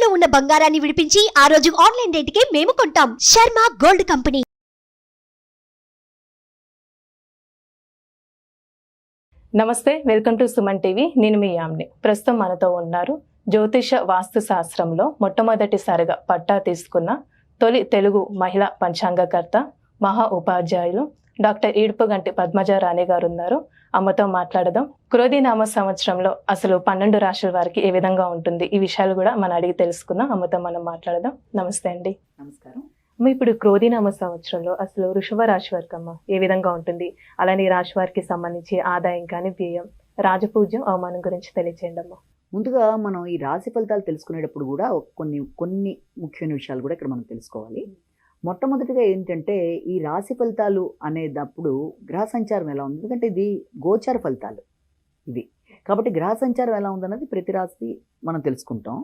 తాకట్టులో ఉన్న బంగారాన్ని విడిపించి ఆ రోజు ఆన్లైన్ రేటుకే మేము కొంటాం. Sharma gold company. నమస్తే, వెల్కమ్ టు సుమన్ టీవీ. నేను మీ యామ్ని. ప్రస్తుతం మనతో ఉన్నారు జ్యోతిష వాస్తు శాస్త్రంలో మొట్టమొదటిసారిగా పట్టా తీసుకున్న తొలి తెలుగు మహిళా పంచాంగకర్త, మహా ఉపాధ్యాయులు డాక్టర్ ఈడ్పుగంటి పద్మజారాణి గారు ఉన్నారు. అమ్మతో మాట్లాడదాం. క్రోధినామ సంవత్సరంలో అసలు 12 రాశుల వారికి ఏ విధంగా ఉంటుంది, ఈ విషయాలు కూడా మనం అడిగి తెలుసుకుందాం. అమ్మతో మనం మాట్లాడదాం. నమస్తే అండి. నమస్కారం. ఇప్పుడు క్రోధినామ సంవత్సరంలో అసలు వృషభ రాశి వారికి అమ్మ ఏ విధంగా ఉంటుంది, అలానే ఈ రాశి వారికి సంబంధించి ఆదాయం కానీ వ్యయం, రాజపూజ్యం, అవమానం గురించి తెలియచేయండి అమ్మ. ముందుగా మనం ఈ రాశి ఫలితాలు తెలుసుకునేటప్పుడు కూడా కొన్ని ముఖ్యమైన విషయాలు కూడా ఇక్కడ మనం తెలుసుకోవాలి. మొట్టమొదటిగా ఏంటంటే, ఈ రాశి ఫలితాలు అనేటప్పుడు గ్రహ సంచారం ఎలా ఉంది, ఎందుకంటే ఇది గోచార ఫలితాలు ఇవి కాబట్టి గ్రహ సంచారం ఎలా ఉందన్నది ప్రతి రాశి మనం తెలుసుకుంటాం.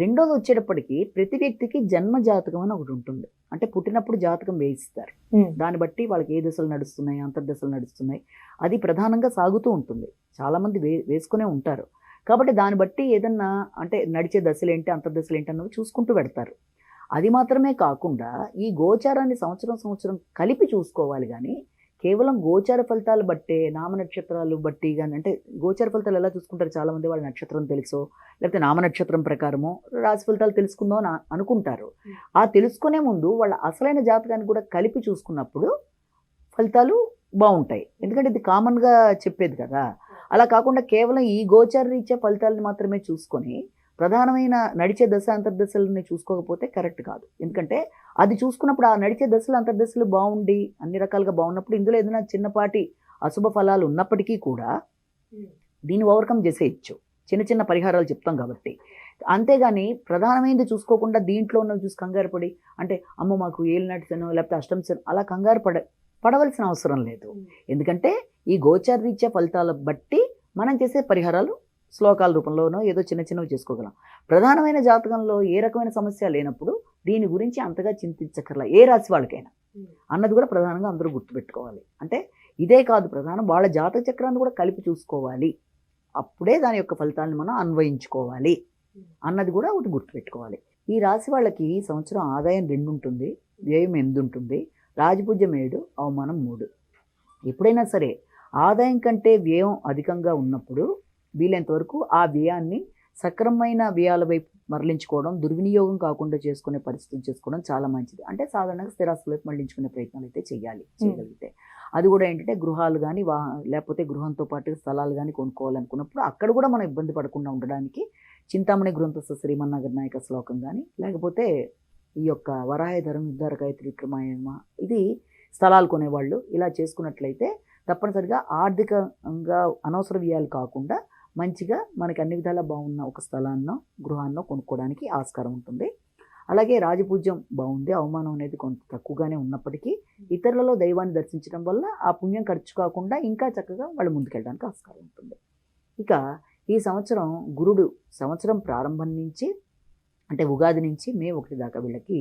రెండోది వచ్చేటప్పటికి ప్రతి వ్యక్తికి జన్మ జాతకం అని ఒకటి ఉంటుంది. అంటే పుట్టినప్పుడు జాతకం వేయిస్తారు. దాన్ని బట్టి వాళ్ళకి ఏ దశలు నడుస్తున్నాయి, అంతర్దశలు నడుస్తున్నాయి, అది ప్రధానంగా సాగుతూ ఉంటుంది. చాలామంది వేసుకునే ఉంటారు. కాబట్టి దాన్ని బట్టి ఏదన్నా అంటే నడిచే దశలు ఏంటి, అంతర్దశలు ఏంటి అన్నవి చూసుకుంటూ పెడతారు. అది మాత్రమే కాకుండా ఈ గోచారాన్ని సంవత్సరం కలిపి చూసుకోవాలి. కానీ కేవలం గోచార ఫలితాలు బట్టే, నామ నక్షత్రాలు బట్టి కానీ, అంటే గోచార ఫలితాలు ఎలా చూసుకుంటారు, చాలామంది వాళ్ళ నక్షత్రం తెలుసో లేకపోతే నామ నక్షత్రం ప్రకారమో రాశి ఫలితాలు తెలుసుకుందాం అని అనుకుంటారు. ఆ తెలుసుకునే ముందు వాళ్ళ అసలైన జాతకాన్ని కూడా కలిపి చూసుకున్నప్పుడు ఫలితాలు బాగుంటాయి. ఎందుకంటే ఇది కామన్గా చెప్పేది కదా. అలా కాకుండా కేవలం ఈ గోచార రీత్యా ఫలితాలను మాత్రమే చూసుకొని ప్రధానమైన నడిచే దశ అంతర్దశలని చూసుకోకపోతే కరెక్ట్ కాదు. ఎందుకంటే అది చూసుకున్నప్పుడు ఆ నడిచే దశలు అంతర్దశలు బాగుండి అన్ని రకాలుగా బాగున్నప్పుడు ఇందులో ఏదైనా చిన్నపాటి అశుభ ఫలాలు ఉన్నప్పటికీ కూడా దీన్ని ఓవర్కమ్ చేసేయచ్చు. చిన్న పరిహారాలు చెప్తాం కాబట్టి. అంతేగాని ప్రధానమైనది చూసుకోకుండా దీంట్లో ఉన్నవి చూసి కంగారు పడి, అంటే అమ్మ మాకు ఏలినాటి శనో లేకపోతే అష్టమ శనో అలా కంగారు పడవలసిన అవసరం లేదు. ఎందుకంటే ఈ గోచార రీత్యా ఫలితాల బట్టి మనం చేసే పరిహారాలు శ్లోకాల రూపంలోనో ఏదో చిన్నవి చేసుకోగలం. ప్రధానమైన జాతకంలో ఏ రకమైన సమస్య లేనప్పుడు దీని గురించి అంతగా చింతించక్కర్లా, ఏ రాశి వాళ్ళకైనా అన్నది కూడా ప్రధానంగా అందరూ గుర్తుపెట్టుకోవాలి. అంటే ఇదే కాదు, ప్రధానం వాళ్ళ జాతక చక్రాన్ని కూడా కలిపి చూసుకోవాలి. అప్పుడే దాని యొక్క ఫలితాలను మనం అన్వయించుకోవాలి అన్నది కూడా ఒకటి గుర్తుపెట్టుకోవాలి. ఈ రాశి వాళ్ళకి ఈ సంవత్సరం ఆదాయం 2 ఉంటుంది, వ్యయం 8 ఉంటుంది, రాజపూజ్యం 7, అవమానం 3. ఎప్పుడైనా సరే ఆదాయం కంటే వ్యయం అధికంగా ఉన్నప్పుడు వీలైనంత వరకు ఆ వ్యయాన్ని సక్రమమైన వ్యయాల వైపు మరలించుకోవడం, దుర్వినియోగం కాకుండా చేసుకునే పరిస్థితులు చేసుకోవడం చాలా మంచిది. అంటే సాధారణంగా స్థిరాస్తుల వైపు మరలించుకునే ప్రయత్నాలు అయితే చేయగలిగితే. అది కూడా ఏంటంటే గృహాలు కానీ లేకపోతే గృహంతో పాటు స్థలాలు కానీ కొనుక్కోవాలనుకున్నప్పుడు అక్కడ కూడా మనం ఇబ్బంది పడకుండా ఉండడానికి చింతామణి గృహంతస్థ శ్రీమన్నాగర్ నాయక శ్లోకం కానీ, లేకపోతే ఈ యొక్క వరాహధరం ఉద్ధారకాయ త్రివిక్రమాయమ, ఇది స్థలాలు కొనేవాళ్ళు ఇలా చేసుకున్నట్లయితే తప్పనిసరిగా ఆర్థికంగా అనవసర వ్యయాలు కాకుండా మంచిగా మనకి అన్ని విధాలా బాగున్న ఒక స్థలాన్నో గృహాన్నో కొనుక్కోవడానికి ఆస్కారం ఉంటుంది. అలాగే రాజపూజ్యం బాగుంది, అవమానం అనేది కొంత తక్కువగానే ఉన్నప్పటికీ ఇతరులలో దైవాన్ని దర్శించడం వల్ల ఆ పుణ్యం ఖర్చు కాకుండా ఇంకా చక్కగా వాళ్ళు ముందుకెళ్ళడానికి ఆస్కారం ఉంటుంది. ఇక ఈ సంవత్సరం గురుడు సంవత్సరం ప్రారంభం నుంచి అంటే ఉగాది నుంచి మే 1 దాకా వీళ్ళకి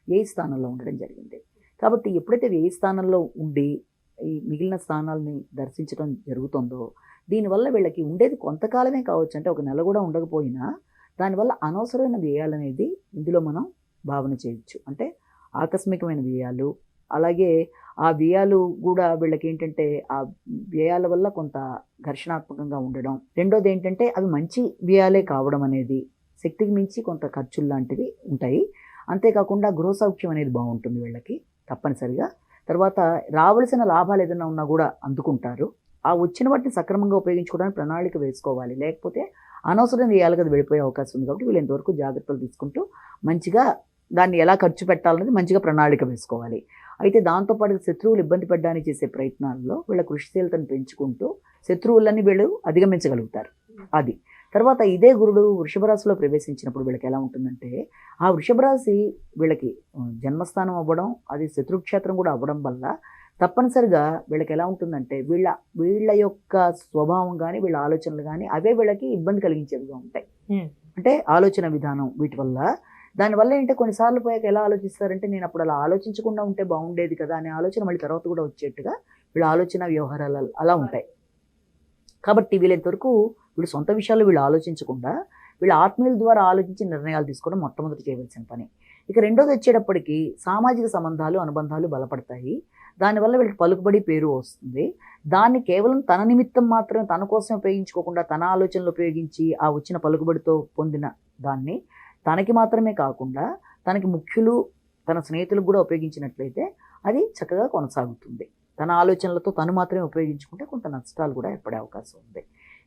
వ్యయ స్థానంలో ఉండడం జరిగింది. కాబట్టి ఎప్పుడైతే వ్యయ స్థానంలో ఉండి ఈ మిగిలిన స్థానాలని దర్శించడం జరుగుతుందో దీనివల్ల వీళ్ళకి ఉండేది కొంతకాలమే కావచ్చు, అంటే ఒక నెల కూడా ఉండకపోయినా దానివల్ల అనవసరమైన వ్యయాలనేది ఇందులో మనం భావన చేయొచ్చు. అంటే ఆకస్మికమైన వ్యయాలు, అలాగే ఆ వ్యయాలు కూడా వీళ్ళకి ఏంటంటే ఆ వ్యయాల వల్ల కొంత ఘర్షణాత్మకంగా ఉండడం. రెండోది ఏంటంటే అవి మంచి వ్యయాలే కావడం అనేది, శక్తికి మించి కొంత ఖర్చులు లాంటివి ఉంటాయి. అంతేకాకుండా గృహ సౌఖ్యం అనేది బాగుంటుంది వీళ్ళకి తప్పనిసరిగా. తర్వాత రావాల్సిన లాభాలు ఏదైనా ఉన్నా కూడా అందుకుంటారు. ఆ వచ్చిన వాటిని సక్రమంగా ఉపయోగించుకోవడానికి ప్రణాళిక వేసుకోవాలి, లేకపోతే అనవసరం వ్యయాలుగా అది వెళ్ళిపోయే అవకాశం ఉంది. కాబట్టి వీళ్ళు ఎంతవరకు జాగ్రత్తలు తీసుకుంటూ మంచిగా దాన్ని ఎలా ఖర్చు పెట్టాలనేది మంచిగా ప్రణాళిక వేసుకోవాలి. అయితే దాంతోపాటు శత్రువులు ఇబ్బంది పడడానికి చేసే ప్రయత్నాల్లో వీళ్ళ కృషిశీలతను పెంచుకుంటూ శత్రువులన్నీ వీళ్ళు అధిగమించగలుగుతారు. అది తర్వాత ఇదే గురుడు వృషభ రాశిలో ప్రవేశించినప్పుడు వీళ్ళకి ఎలా ఉంటుందంటే, ఆ వృషభ రాశి వీళ్ళకి జన్మస్థానం అవ్వడం, అది శత్రుక్షేత్రం కూడా అవ్వడం వల్ల తప్పనిసరిగా వీళ్ళకి ఎలా ఉంటుందంటే వీళ్ళ యొక్క స్వభావం కానీ వీళ్ళ ఆలోచనలు కానీ అవే వీళ్ళకి ఇబ్బంది కలిగించేవిగా ఉంటాయి. అంటే ఆలోచన విధానం వీటి వల్ల దానివల్ల ఏంటంటే కొన్నిసార్లు పోయాక ఎలా ఆలోచిస్తారంటే, నేను అప్పుడు అలా ఆలోచించకుండా ఉంటే బాగుండేది కదా అనే ఆలోచన మళ్ళీ తర్వాత కూడా వచ్చేట్టుగా వీళ్ళ ఆలోచన వ్యవహారాలు అలా ఉంటాయి. కాబట్టి వీళ్ళంతవరకు వీళ్ళు సొంత విషయాలు వీళ్ళు ఆలోచించకుండా వీళ్ళ ఆత్మీయుల ద్వారా ఆలోచించి నిర్ణయాలు తీసుకోవడం మొట్టమొదటి చేయవలసిన పని. ఇక రెండోది వచ్చేటప్పటికి సామాజిక సంబంధాలు అనుబంధాలు బలపడతాయి. దానివల్ల వీళ్ళకి పలుకుబడి పేరు వస్తుంది. దాన్ని కేవలం తన నిమిత్తం మాత్రమే తన కోసం ఉపయోగించుకోకుండా తన ఆలోచనలు ఉపయోగించి ఆ వచ్చిన పలుకుబడితో పొందిన దాన్ని తనకి మాత్రమే కాకుండా తనకి ముఖ్యులు తన స్నేహితులకు కూడా ఉపయోగించినట్లయితే అది చక్కగా కొనసాగుతుంది. తన ఆలోచనలతో తను మాత్రమే ఉపయోగించుకుంటే కొంత నష్టాలు కూడా ఏర్పడే అవకాశం ఉంది.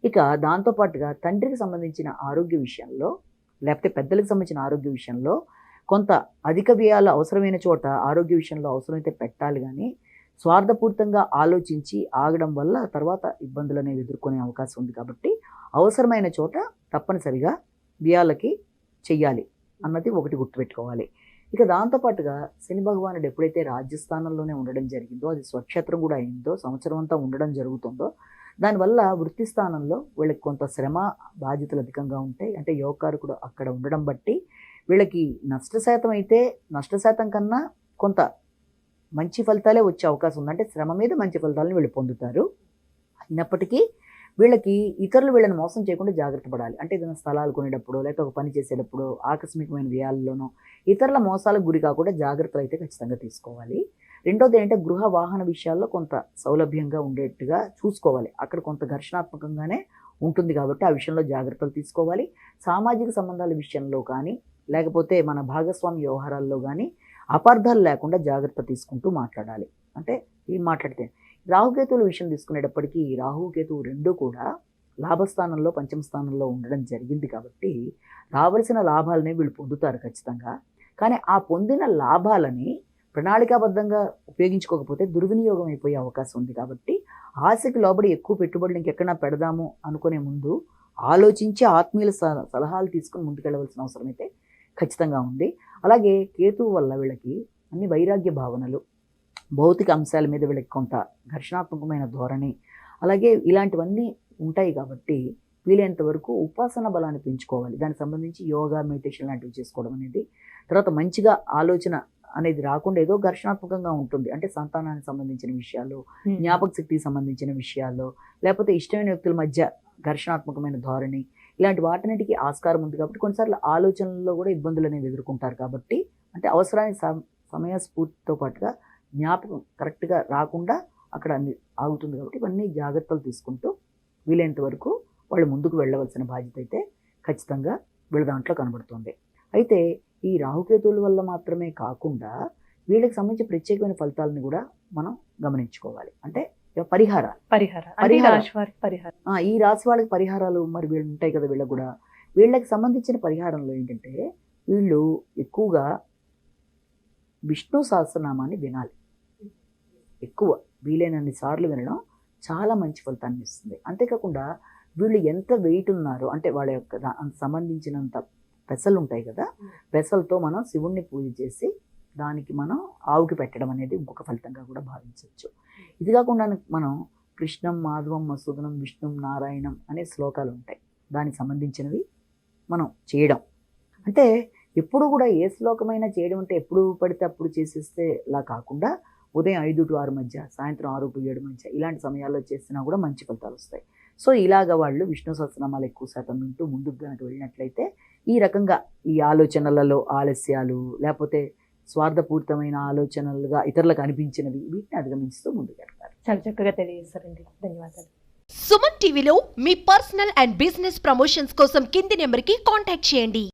ఇక దాంతోపాటుగా తండ్రికి సంబంధించిన ఆరోగ్య విషయంలో లేకపోతే పెద్దలకు సంబంధించిన ఆరోగ్య విషయంలో కొంత అధిక వ్యయాలు అవసరమైన చోట ఆరోగ్య విషయంలో అవసరమైతే పెట్టాలి, కానీ స్వార్థపూరితంగా ఆలోచించి ఆగడం వల్ల తర్వాత ఇబ్బందులు అనేవి ఎదుర్కొనే అవకాశం ఉంది. కాబట్టి అవసరమైన చోట తప్పనిసరిగా వ్యయాలకి చెయ్యాలి అన్నది ఒకటి గుర్తుపెట్టుకోవాలి. ఇక దాంతోపాటుగా శని భగవానుడు ఎప్పుడైతే రాజ్యస్థానంలోనే ఉండడం జరిగిందో, అది స్వక్షేత్రం కూడా అయిందో, సంవత్సరం అంతా ఉండడం జరుగుతుందో, దానివల్ల వృత్తి స్థానంలో వీళ్ళకి కొంత శ్రమ బాధ్యతలు అధికంగా ఉంటాయి. అంటే యోగకారకుడు అక్కడ ఉండడం బట్టి వీళ్ళకి నష్టశాతం అయితే నష్టశాతం కన్నా కొంత మంచి ఫలితాలే వచ్చే అవకాశం ఉంది. అంటే శ్రమ మీద మంచి ఫలితాలను వీళ్ళు పొందుతారు. అయినప్పటికీ వీళ్ళకి ఇతరులు వీళ్ళని మోసం చేయకుండా జాగ్రత్త పడాలి. అంటే ఏదైనా స్థలాలు కొనేటప్పుడు లేకపోతే ఒక పని చేసేటప్పుడు ఆకస్మికమైన వ్యయాల్లోనూ ఇతరుల మోసాలకు గురి కాకుండా జాగ్రత్తలు అయితే ఖచ్చితంగా తీసుకోవాలి. రెండోది ఏంటంటే గృహ వాహన విషయాల్లో కొంత సౌలభ్యంగా ఉండేట్టుగా చూసుకోవాలి. అక్కడ కొంత ఘర్షణాత్మకంగానే ఉంటుంది కాబట్టి ఆ విషయంలో జాగ్రత్తలు తీసుకోవాలి. సామాజిక సంబంధాల విషయంలో కానీ లేకపోతే మన భాగస్వామి వ్యవహారాల్లో కానీ అపార్థాలు లేకుండా జాగ్రత్త తీసుకుంటూ మాట్లాడాలి. అంటే ఏం మాట్లాడితే రాహుకేతువుల విషయం తీసుకునేటప్పటికీ రాహుకేతువు రెండూ కూడా లాభస్థానంలో పంచమ స్థానంలో ఉండడం జరిగింది కాబట్టి రావాల్సిన లాభాలని వీళ్ళు పొందుతారు ఖచ్చితంగా. కానీ ఆ పొందిన లాభాలని ప్రణాళికాబద్ధంగా ఉపయోగించుకోకపోతే దుర్వినియోగం అయిపోయే అవకాశం ఉంది. కాబట్టి ఆశకి లోబడి ఎక్కువ పెట్టుబడులు ఇంకెక్కడన్నా పెడదాము అనుకునే ముందు ఆలోచించి ఆత్మీయుల సలహాలు తీసుకుని ముందుకెళ్ళవలసిన అవసరం అయితే ఖచ్చితంగా ఉంది. అలాగే కేతువు వల్ల వీళ్ళకి అన్ని వైరాగ్య భావనలు, భౌతిక అంశాల మీద వీళ్ళకి కొంత ఘర్షణాత్మకమైన ధోరణి, అలాగే ఇలాంటివన్నీ ఉంటాయి. కాబట్టి వీలైనంత వరకు ఉపాసన బలాన్ని పెంచుకోవాలి. దానికి సంబంధించి యోగా, మెడిటేషన్ లాంటివి చేసుకోవడం అనేది. తర్వాత మంచిగా ఆలోచన అనేది రాకుండా ఏదో ఘర్షణాత్మకంగా ఉంటుంది. అంటే సంతానానికి సంబంధించిన విషయాలు, జ్ఞాపక శక్తికి సంబంధించిన విషయాలు, లేకపోతే ఇష్టమైన వ్యక్తుల మధ్య ఘర్షణాత్మకమైన ధోరణి, ఇలాంటి వాటిన్నిటికీ ఆస్కారం ఉంది. కాబట్టి కొన్నిసార్లు ఆలోచనల్లో కూడా ఇబ్బందులు అనేవి ఎదుర్కొంటారు. కాబట్టి అంటే అవసరానికి సమయస్ఫూర్తితో పాటుగా జ్ఞాపకం కరెక్ట్గా రాకుండా అక్కడ అన్ని ఆగుతుంది. కాబట్టి ఇవన్నీ జాగ్రత్తలు తీసుకుంటూ వీలైనంత వరకు వాళ్ళు ముందుకు వెళ్ళవలసిన బాధ్యత అయితే ఖచ్చితంగా వీళ్ళ దాంట్లో కనబడుతుంది. అయితే ఈ రాహుకేతువుల వల్ల మాత్రమే కాకుండా వీళ్ళకి సంబంధించి ప్రత్యేకమైన ఫలితాలను కూడా మనం గమనించుకోవాలి. అంటే పరిహారాలు. ఈ రాశి వాళ్ళకి పరిహారాలు మరి వీళ్ళు ఉంటాయి కదా. వీళ్ళకి కూడా వీళ్ళకి సంబంధించిన పరిహారంలో ఏంటంటే వీళ్ళు ఎక్కువగా విష్ణు సహస్రనామాన్ని వినాలి. ఎక్కువ వీలైనన్ని సార్లు వినడం చాలా మంచి ఫలితాన్ని ఇస్తుంది. అంతేకాకుండా వీళ్ళు ఎంత వెయిట్ ఉన్నారో అంటే వాళ్ళ యొక్క సంబంధించినంత పెసలు ఉంటాయి కదా, పెసలతో మనం శివుణ్ణి పూజ చేసి దానికి మనం ఆవుకి పెట్టడం అనేది ఇంకొక ఫలితంగా కూడా భావించవచ్చు. ఇది కాకుండా మనం కృష్ణం మాధవం మసూదనం విష్ణుం నారాయణం అనే శ్లోకాలు ఉంటాయి. దానికి సంబంధించినవి మనం చేయడం. అంటే ఎప్పుడు కూడా ఏ శ్లోకమైనా చేయడం అంటే ఎప్పుడు పడితే అప్పుడు చేసేస్తే ఇలా కాకుండా ఉదయం 5 to 6 మధ్య, సాయంత్రం 6 to 7 మధ్య ఇలాంటి సమయాల్లో చేసినా కూడా మంచి ఫలితాలు వస్తాయి. సో ఇలాగ వాళ్ళు విష్ణు సహస్రనామాలు ఎక్కువ శాతం వింటూ ముందుకు కనుక వెళ్ళినట్లయితే ఈ రకంగా ఈ ఆలోచనలలో ఆలస్యాలు లేకపోతే స్వార్థపూరితమైన ఆలోచనలుగా ఇతరులకు అనిపించినవి వీటిని అధిగమిస్తూ ముందుకు వెళ్తారు. చాలా చక్కగా తెలియజేస్తారండి. ధన్యవాదాలు. సుమన్ టీవీలో మీ పర్సనల్ అండ్ బిజినెస్ ప్రమోషన్స్ కోసం కింది నెంబర్కి కాంటాక్ట్ చేయండి.